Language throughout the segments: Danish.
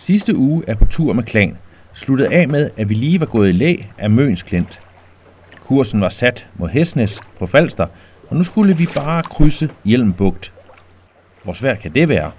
Sidste uge er på tur med Klan sluttet af med, at vi lige var gået i læ af Møns Klint. Kursen var sat mod Hesnæs på Falster, og nu skulle vi bare krydse Hjelm Bugt. Hvor svært kan det være?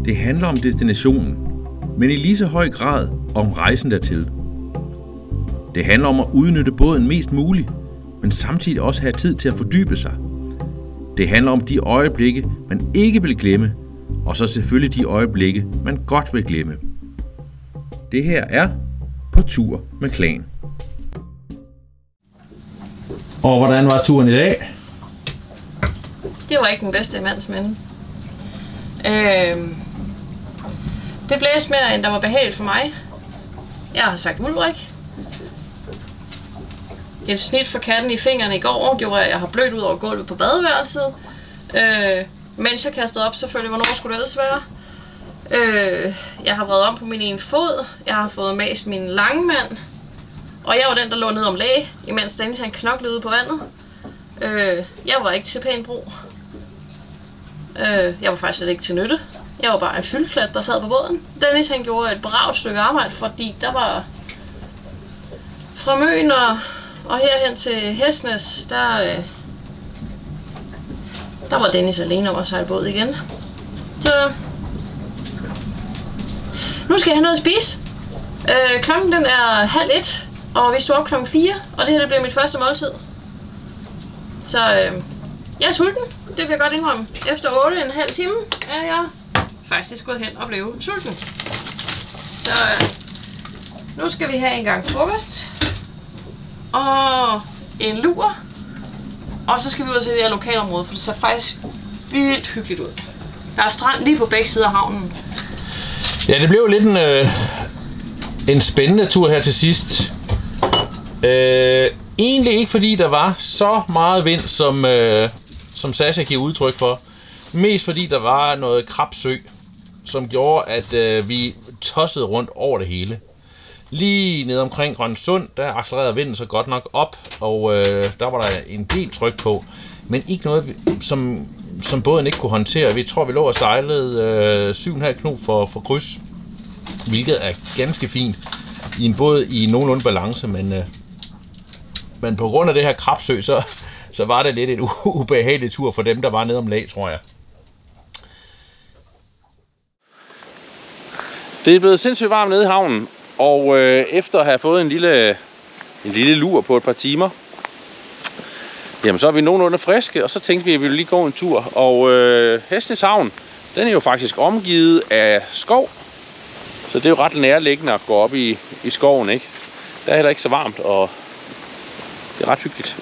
Det handler om destinationen, men i lige så høj grad om rejsen dertil. Det handler om at udnytte båden mest muligt, men samtidig også have tid til at fordybe sig. Det handler om de øjeblikke, man ikke vil glemme, og så selvfølgelig de øjeblikke, man godt vil glemme. Det her er På tur med Klan. Og hvordan var turen i dag? Det var ikke den bedste mands minde. Det blæste mere, end der var behageligt for mig. Jeg har sagt Ulrik. Et snit for katten i fingrene i går gjorde, at jeg har blødt ud over gulvet på badeværelset. Mens jeg kastede op, selvfølgelig, hvornår skulle det ellers være. Jeg har vredet om på min ene fod. Jeg har fået mast min langmand. Og jeg var den, der lå ned om læge, imens Dennis han knoklede ude på vandet. Jeg var ikke til pæn brug. Jeg var faktisk slet ikke til nytte. Jeg var bare en fyldklat, der sad på båden. Dennis han gjorde et bravt stykke arbejde, fordi der var fra Møn og herhen til Hesnæs, der var Dennis alene om at sejle båd igen. Så nu skal jeg have noget at spise. Klokken den er 12:30, og vi står op klokken 4, og det her det bliver mit første måltid. Så jeg er sulten, det vil jeg godt indrømme. Efter 8,5 timer er jeg faktisk gået hen og blev sulten. Så nu skal vi have en gang frokost og en lur, og så skal vi ud og se det her lokalområde, for det ser faktisk vildt hyggeligt ud. Der er strand lige på begge sider af havnen. Ja, det blev lidt en spændende tur her til sidst. Egentlig ikke fordi der var så meget vind, som Sasha giver udtryk for. Mest fordi der var noget krabsø, som gjorde, at vi tossede rundt over det hele. Lige nede omkring Grønsund, der accelererede vinden så godt nok op, og der var der en del tryk på. Men ikke noget, som båden ikke kunne håndtere. Vi tror, vi lå og sejlede 7,5 knop for kryds, hvilket er ganske fint i en båd i nogenlunde balance, men på grund af det her krabsø, så var det lidt en ubehagelig tur for dem, der var nede om lag, tror jeg. Det er blevet sindssygt varmt nede i havnen, og efter at have fået en lille lur på et par timer, jamen så er vi nogenlunde friske, og så tænkte vi, at vi ville lige gå en tur. Og Hesnæs havn, den er jo faktisk omgivet af skov, så det er jo ret nærliggende at gå op i skoven, ikke? Der er heller ikke så varmt, og det er ret hyggeligt.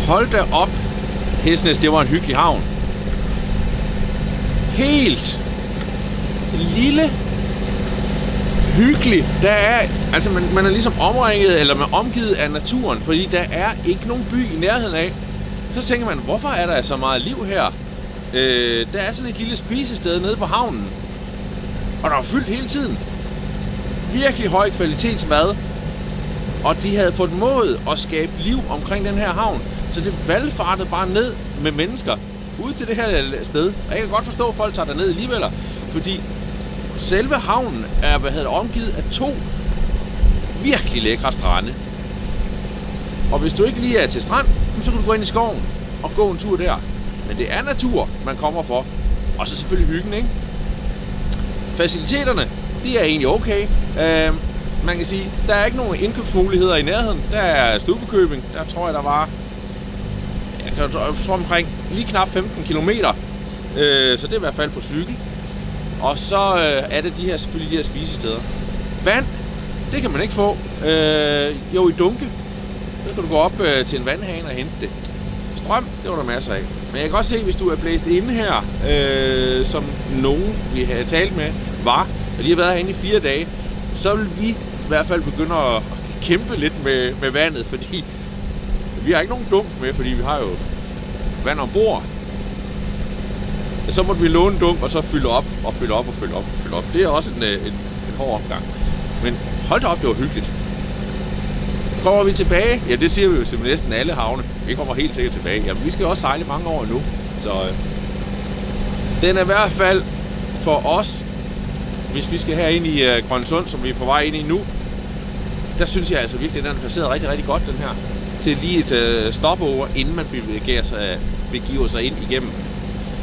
Hold da op, Hesnæs, det var en hyggelig havn. Helt lille, hyggeligt. Der er, altså man er ligesom omringet, eller man er omgivet af naturen, fordi der er ikke nogen by i nærheden af. Så tænker man, hvorfor er der så meget liv her? Der er sådan et lille spisested nede på havnen, og der er fyldt hele tiden. Virkelig høj kvalitetsmad, og de havde fået mod at skabe liv omkring den her havn, så det valgfartede bare ned med mennesker ud til det her sted. Og jeg kan godt forstå, at folk tager derned alligevel, fordi selve havnen er omgivet af 2 virkelig lækre strande. Og hvis du ikke lige er til strand, så kan du gå ind i skoven og gå en tur der. Men det er natur, man kommer for. Og så selvfølgelig hyggen, ikke? Faciliteterne, de er egentlig okay. Man kan sige, der er ikke nogen indkøbsmuligheder i nærheden. Der er Stubbekøbing. Der tror jeg, der var... Jeg tror omkring lige knap 15 kilometer. Så det er i hvert fald på cykel. Og så er det selvfølgelig de her spisesteder. Vand, det kan man ikke få. Jo, i dunke. Så kan du gå op til en vandhane og hente det. Strøm, det var der masser af. Men jeg kan godt se, hvis du er blæst inde her, som nogen vi har talt med var, og de har været herinde i 4 dage, så vil vi i hvert fald begynde at kæmpe lidt med vandet, fordi vi har ikke nogen dunk med, fordi vi har jo vand ombord. Så måtte vi låne en dunk og så fylde op og fylde op og fylde op og fylde op. Det er også en hård opgang. Men hold da op, det var hyggeligt. Kommer vi tilbage? Ja, det siger vi jo til næsten alle havne. Vi kommer helt sikkert tilbage. Jamen, vi skal også sejle mange år endnu. Så den er i hvert fald for os, hvis vi skal herind i Grønsund, som vi er på vej ind i nu, der synes jeg altså virkelig, at den er placeret rigtig, rigtig godt, den her. Til lige et stopover, inden man begiver sig ind igennem.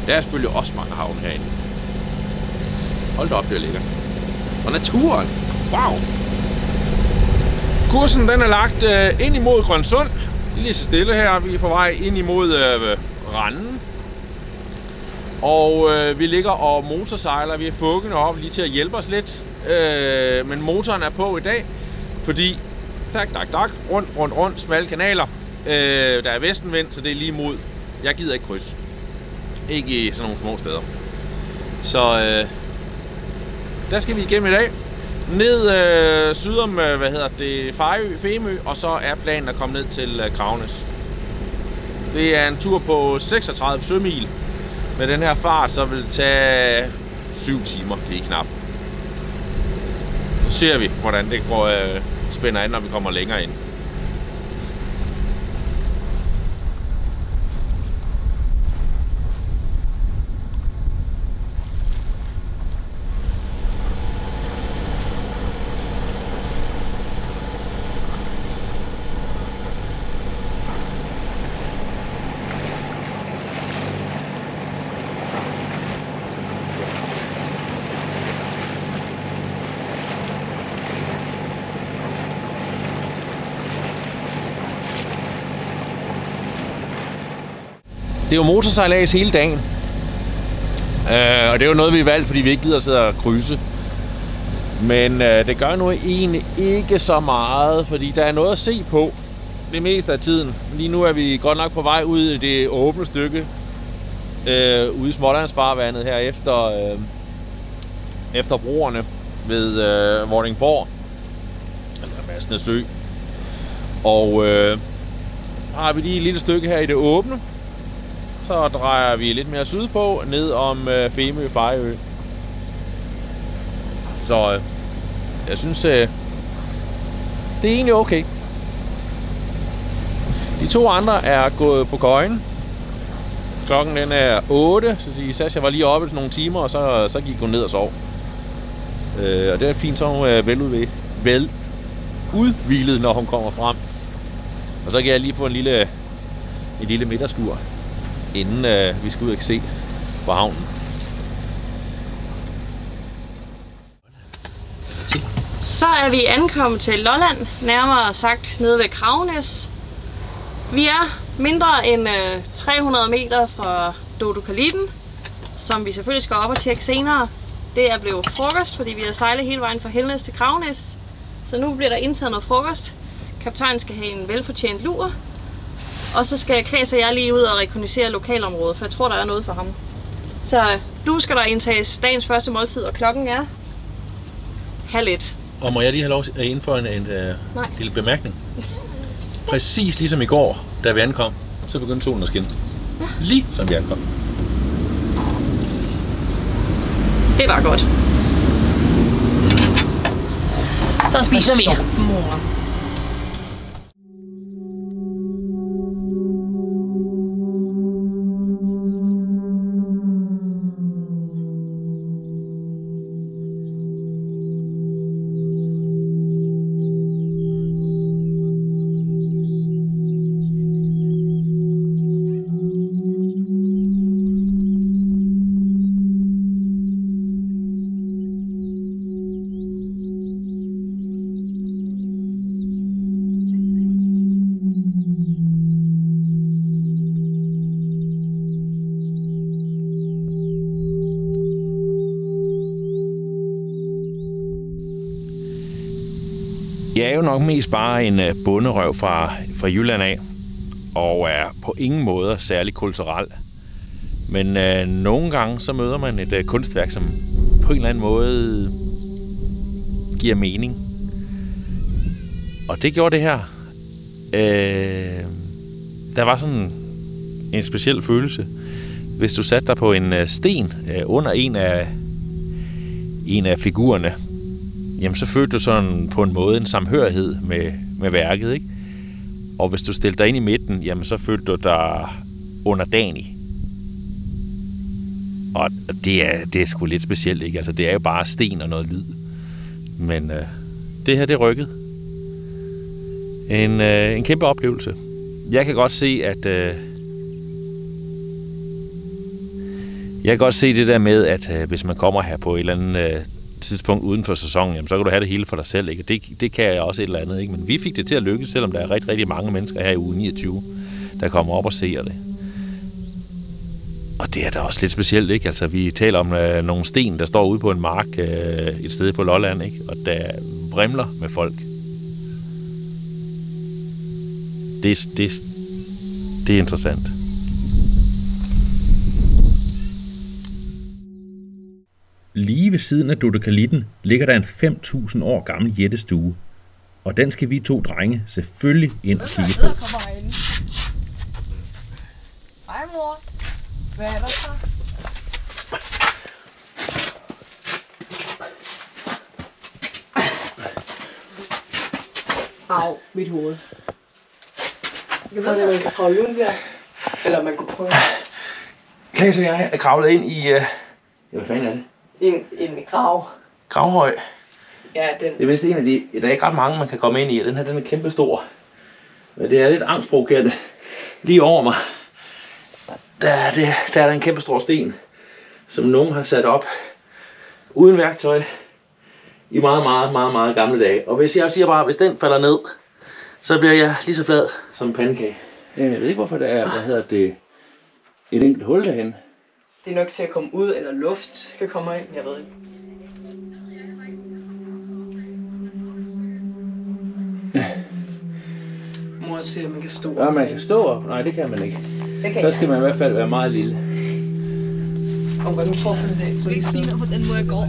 Der er selvfølgelig også mange havne herinde. Hold da op, det er lækkert. Og naturen. Wow! Kursen den er lagt ind imod Grønsund. Lige så stille her. Vi er på vej ind imod Randen. Og vi ligger og motorsejler. Vi er fuggende op lige til at hjælpe os lidt. Men motoren er på i dag, fordi rundt, smalle kanaler. Der er vestenvind, så det er lige mod. Jeg gider ikke kryds. Ikke i sådan nogle små steder. Så der skal vi igennem i dag. Ned syd om, Femø, og så er planen at komme ned til Kravnes. Det er en tur på 36 sømil. Med den her fart, så vil det tage 7 timer, det er knap. Så ser vi, hvordan det går spænder an, når vi kommer længere ind. Det er jo motorsejlads hele dagen. Og det er jo noget, vi har valgt, fordi vi ikke gider at sidde og krydse. Men det gør nu egentlig ikke så meget, fordi der er noget at se på det meste af tiden. Lige nu er vi godt nok på vej ud i det åbne stykke ude i Smålandsfarvandet her efter broerne ved Vordingborg, eller Masne Sø. Og har vi lige et lille stykke her i det åbne. Så drejer vi lidt mere sydpå, ned om Femø, Fejø. Så jeg synes, det er egentlig okay. De 2 andre er gået på køjen. Klokken den er 8, så Sascha var lige oppe nogle timer, og så gik hun ned og sov. Og det er fint, så hun er udhvilet, når hun kommer frem. Og så kan jeg lige få et lille middagsskur, inden vi skal ud og se på havnen. Så er vi ankommet til Lolland, nærmere sagt nede ved Kravnes. Vi er mindre end 300 meter fra Dodokalitten, som vi selvfølgelig skal op og tjekke senere. Det er blevet frokost, fordi vi har sejlet hele vejen fra Helnes til Kravnes. Så nu bliver der indtaget noget frokost. Kaptajnen skal have en velfortjent lur. Og så skal Klaas og jeg lige ud og rekognoscere lokalområdet, for jeg tror, der er noget for ham. Så nu skal der indtages dagens første måltid, og klokken er 12:30. Og må jeg lige have lov at indføre en lille bemærkning? Præcis ligesom i går, da vi ankom, så begyndte solen at skinne. Ja. Lige som vi ankom. Det var godt. Så spiser vi. Mor. Jeg er jo nok mest bare en bonderøv fra Jylland af, og er på ingen måde særlig kulturel. Men nogle gange så møder man et kunstværk, som på en eller anden måde giver mening. Og det gjorde det her. Der var sådan en speciel følelse, hvis du satte dig på en sten under en af figurerne. Jamen så følte du sådan på en måde en samhørighed med værket, ikke? Og hvis du stillede dig ind i midten, jamen så følte du dig underdanig. Og det er sgu lidt specielt, ikke? Altså det er jo bare sten og noget lyd. Men det her, det rykkede. En kæmpe oplevelse. Jeg kan godt se, at jeg kan godt se det der med, at hvis man kommer her på et eller andet tidspunkt uden for sæsonen, jamen, så kan du have det hele for dig selv, ikke? Det kan jeg også et eller andet, ikke? Men vi fik det til at lykkes, selvom der er rigtig, rigtig mange mennesker her i uge 29, der kommer op og ser det. Og det er da også lidt specielt, ikke? Altså, vi taler om nogle sten, der står ude på en mark et sted på Lolland, ikke? Og der vrimler med folk. Det er interessant. Lige ved siden af Dodekalitten ligger der en 5.000 år gammel jættestue. Og den skal vi to drenge selvfølgelig ind og kigge på. Hej mor. Hvad er der så? Au, mit hoved. Jeg ved, at man kan kravle ud der. Eller man kunne prøve. Klaas og jeg er kravlet ind i... hvad fanden er det? En grav. Gravhøj. Ja, den. Det er vist en af de... Der er ikke ret mange, man kan komme ind i. Den her, den er kæmpestor. Men det er lidt angstprovokerende. Lige over mig. Der er der en kæmpestor sten, som nogen har sat op uden værktøj i meget, meget, meget, meget gamle dage. Og hvis jeg siger bare, hvis den falder ned, så bliver jeg lige så flad som en pandekage. Jeg ved ikke, hvorfor der er, et enkelt hul derhen. Det er nok til at komme ud, eller luft kan komme ind, jeg ved ikke. Mor siger, at man kan stå op. Ja, man kan stå op. Nej, det kan man ikke. Der skal man i hvert fald være meget lille. Og hvad du får for det? Så ikke sige noget på den måde, jeg går.